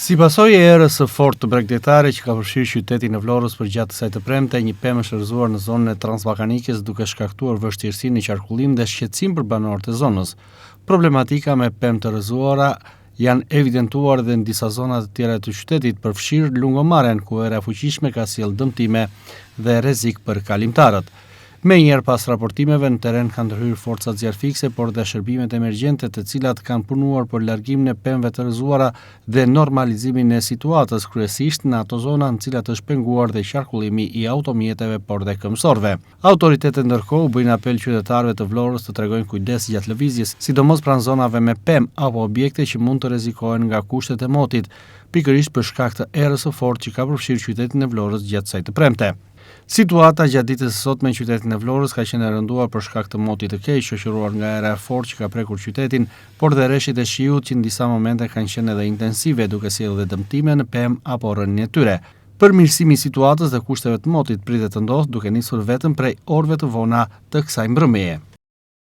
Si pasojë e erës së fortë të bregdetare që ka përfshirë qytetin e Vlorës për gjatë kësaj të premte, një pemë është rrëzuar në zonën e Transballkanikës duke shkaktuar vështirësi në qarkullim dhe shqetësim për banorët e zonës. Problematika me pemë të rrëzuara janë evidentuar edhe në disa zona të tjera të qytetit, përfshirë lungomaren, ku era e fuqishme ka sjellë dëmtime dhe rrezik për kalimtarët. Menjëherë pas raportimeve në teren kanë ndërhyrë forcat zjarfikse, por dhe shërbimet emergjente, të cilat kanë punuar për largimin e pemëve të rrëzuara dhe normalizimin e situatës, kryesisht në ato zona në cilat është penguar dhe qarkullimi i automjeteve, por dhe këmbësorëve. Autoritetet ndërkohë bëjnë apel qytetarëve të Vlorës të tregojnë kujdes gjatë lëvizjes, sidomos pranë zonave me pemë apo objekte që mund të rrezikohen nga kushtet e motit, pikërisht për shkak të erës së fortë që ka përfshirë qytetin e Vlorës gjatë kësaj të premte. Situata gjatë ditës së sotme në qytetin e Vlorës ka qenë e rënduar për shkak të motit të keq, shoqëruar nga era e fortë që ka prekur qytetin, por dhe rreshtit e shiut që në disa momente kanë qenë edhe intensive, duke sjellë edhe dëmtime në pemë apo rënien e tyre. Përmirësimi i situatës dhe kushteve të motit pritet të ndodhë duke nisur vetëm prej orëve të vona të kësaj mbrëmjeje.